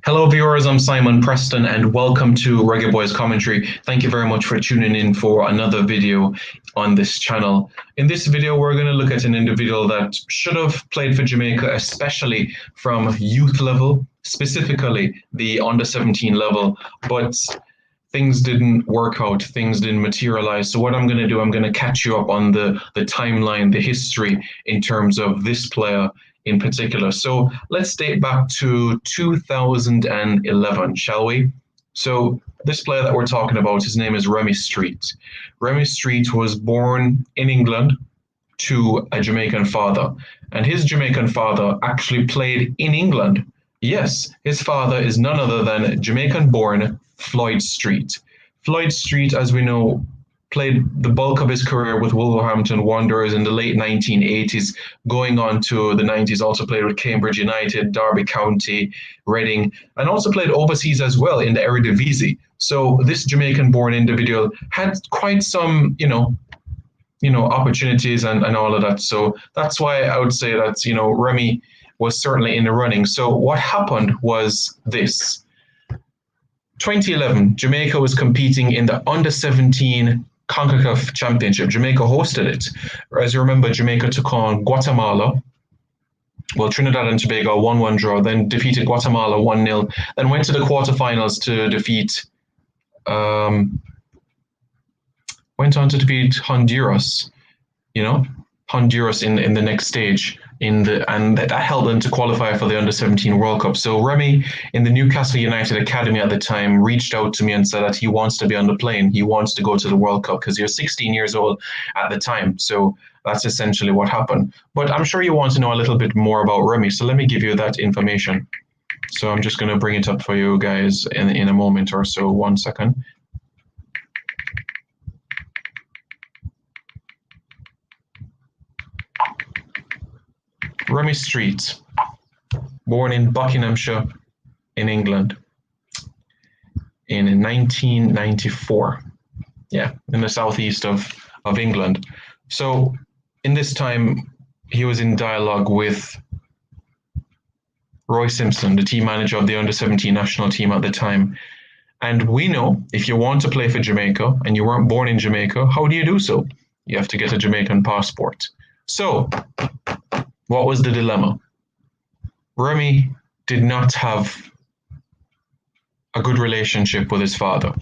Hello, viewers. I'm Simon Preston, and welcome to Reggae Boyz Commentary. Thank you very much for tuning in for another video on this channel. In this video, we're going to look at an individual that should have played for Jamaica, especially from youth level, specifically the under 17 level, but things didn't work out, things didn't materialize. So what I'm going to do, I'm going to catch you up on the timeline, the history in terms of this player in particular. So let's date back to 2011, shall we? So this player that we're talking about, his name is Remie Streete. Remie Streete was born in England to a Jamaican father, and his Jamaican father actually played in England. Yes, his father is none other than Jamaican-born Floyd Streete. Floyd Streete, as we know, played the bulk of his career with Wolverhampton Wanderers in the late 1980s, going on to the 90s, also played with Cambridge United, Derby County, Reading, and also played overseas as well in the Eredivisie. So this Jamaican-born individual had quite some, opportunities and all of that. So that's why I would say that, Remie was certainly in the running. So what happened was this. 2011, Jamaica was competing in the under 17 CONCACAF Championship. Jamaica hosted it. As you remember, Jamaica took on Guatemala. Well, Trinidad and Tobago 1-1 draw, then defeated Guatemala 1-0, then went to the quarterfinals to defeat, went on to defeat Honduras, Honduras in the next stage. And that helped them to qualify for the Under-17 World Cup. So Remie, in the Newcastle United Academy at the time, reached out to me and said that he wants to be on the plane. He wants to go to the World Cup because he was 16 years old at the time. So that's essentially what happened. But I'm sure you want to know a little bit more about Remie. So let me give you that information. So I'm just going to bring it up for you guys in a moment or so. 1 second. Remie Streete, born in Buckinghamshire in England in 1994. Yeah, in the southeast of England. So in this time, he was in dialogue with Roy Simpson, the team manager of the under-17 national team at the time. And we know if you want to play for Jamaica and you weren't born in Jamaica, how do you do so? You have to get a Jamaican passport. So what was the dilemma? Remie did not have a good relationship with his father.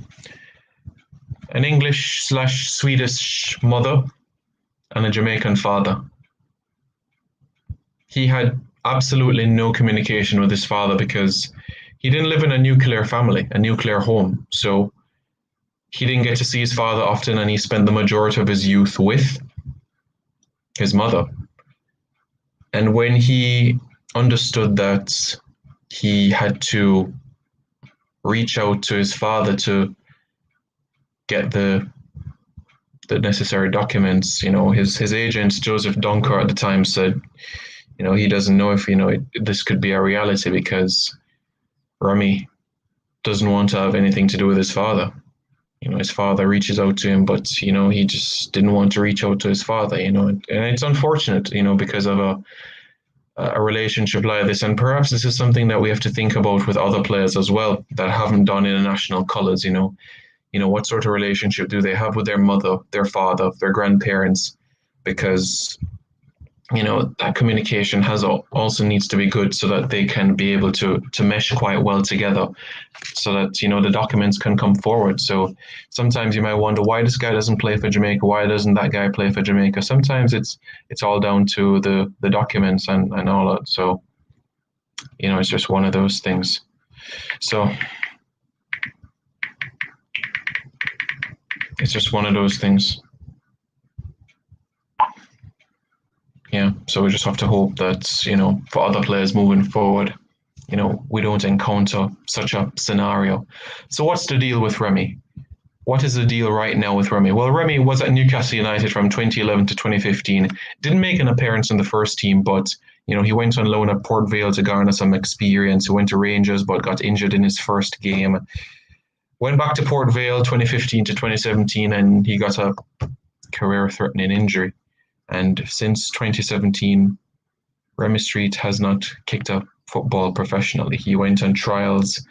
An English/Swedish mother and a Jamaican father. He had absolutely no communication with his father because he didn't live in a nuclear family, a nuclear home. So he didn't get to see his father often, and he spent the majority of his youth with his mother. And when he understood that he had to reach out to his father to get the necessary documents, his agent, Joseph Dunker at the time, said, he doesn't know if, this could be a reality because Remie doesn't want to have anything to do with his father. His father reaches out to him, but, he just didn't want to reach out to his father, and it's unfortunate, because of a relationship like this. And perhaps this is something that we have to think about with other players as well that haven't done international colors, what sort of relationship do they have with their mother, their father, their grandparents? Because that communication also needs to be good so that they can be able to mesh quite well together so that, the documents can come forward. So sometimes you might wonder why this guy doesn't play for Jamaica. Why doesn't that guy play for Jamaica? Sometimes it's all down to the documents and all that. So, it's just one of those things. So it's just one of those things. Yeah, so we just have to hope that, for other players moving forward, we don't encounter such a scenario. So what's the deal with Remie? What is the deal right now with Remie? Well, Remie was at Newcastle United from 2011 to 2015. Didn't make an appearance in the first team, but, he went on loan at Port Vale to garner some experience. He went to Rangers, but got injured in his first game. Went back to Port Vale 2015 to 2017, and he got a career-threatening injury. And since 2017, Remie Streete has not kicked up football professionally. He went on trials,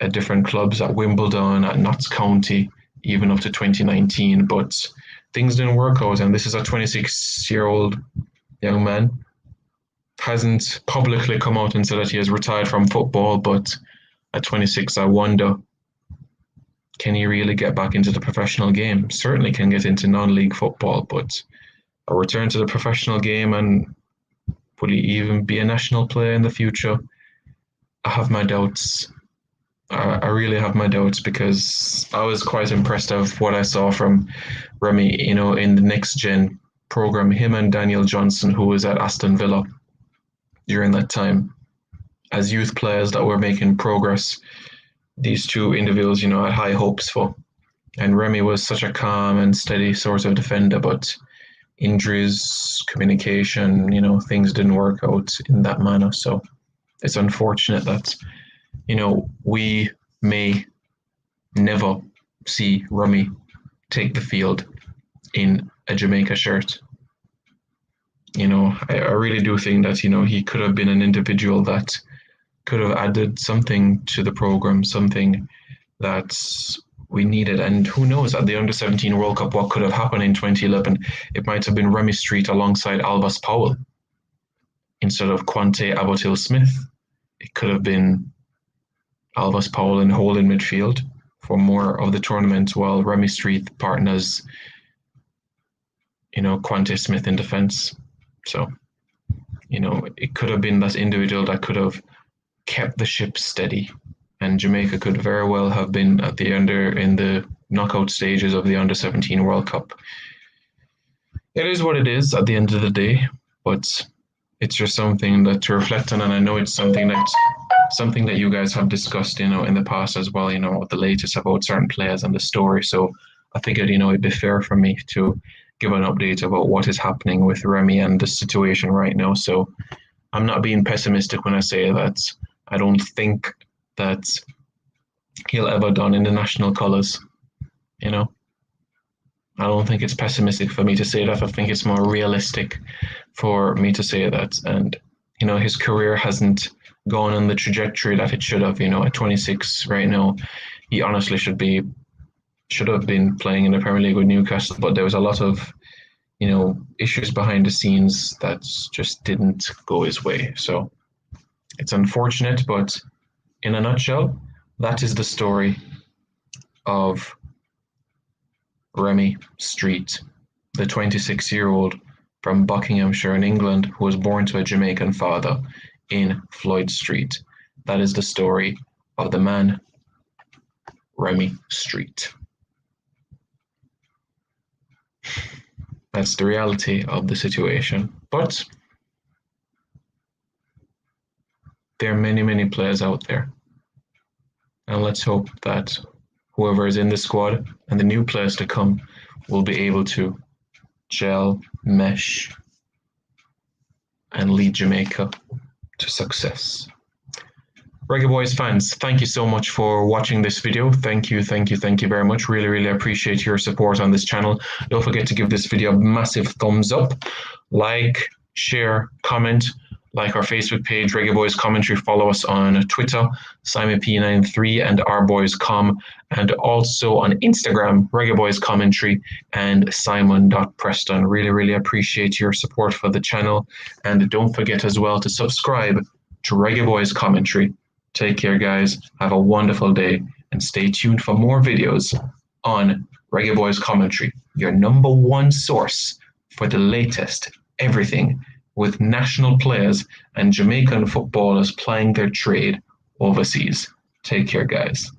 at different clubs, at Wimbledon, at Notts County, even up to 2019, but things didn't work out. And this is a 26-year-old young man. Hasn't publicly come out and said that he has retired from football, but at 26, I wonder, can he really get back into the professional game? Certainly can get into non-league football, but a return to the professional game, and will he even be a national player in the future? I have my doubts. I really have my doubts, because I was quite impressed of what I saw from Remie, in the Next Gen program. Him and Daniel Johnson, who was at Aston Villa during that time, as youth players that were making progress. These two individuals, I had high hopes for. And Remie was such a calm and steady sort of defender, but injuries, communication, things didn't work out in that manner. So it's unfortunate that, we may never see Remie take the field in a Jamaica shirt. I really do think that, he could have been an individual that could have added something to the program, something that we needed. And who knows, at the Under-17 World Cup, what could have happened in 2011? It might have been Remie Streete alongside Albus Powell instead of Quante Abotil-Smith. It could have been Albus Powell and Hole in midfield for more of the tournament, while Remie Streete partners, Quante Smith in defence. So, it could have been that individual that could have kept the ship steady, and Jamaica could very well have been in the knockout stages of the Under-17 World Cup. It is what it is at the end of the day, but it's just something that to reflect on, and I know it's something that you guys have discussed, in the past as well, the latest about certain players and the story. So I figured, it'd be fair for me to give an update about what is happening with Remie and the situation right now. So I'm not being pessimistic when I say that I don't think that he'll ever don in the national colours. I don't think it's pessimistic for me to say that. I think it's more realistic for me to say that. And, his career hasn't gone on the trajectory that it should have. At 26 right now, he honestly should have been playing in the Premier League with Newcastle, but there was a lot of, issues behind the scenes that just didn't go his way. So it's unfortunate, but in a nutshell, that is the story of Remie Streete, the 26-year-old from Buckinghamshire in England who was born to a Jamaican father in Floyd Street. That is the story of the man, Remie Streete. That's the reality of the situation. But there are many, many players out there. And let's hope that whoever is in the squad and the new players to come will be able to gel, mesh, and lead Jamaica to success. Reggae Boyz fans, thank you so much for watching this video. Thank you very much. Really, really appreciate your support on this channel. Don't forget to give this video a massive thumbs up. Like, share, comment, like our Facebook page, Reggae Boyz Commentary. Follow us on Twitter, SimonP93 and RBoysCom, and also on Instagram, Reggae Boyz Commentary and Simon.Preston. Really, really appreciate your support for the channel. And don't forget as well to subscribe to Reggae Boyz Commentary. Take care, guys. Have a wonderful day, and stay tuned for more videos on Reggae Boyz Commentary, your #1 source for the latest everything with national players and Jamaican footballers plying their trade overseas. Take care, guys.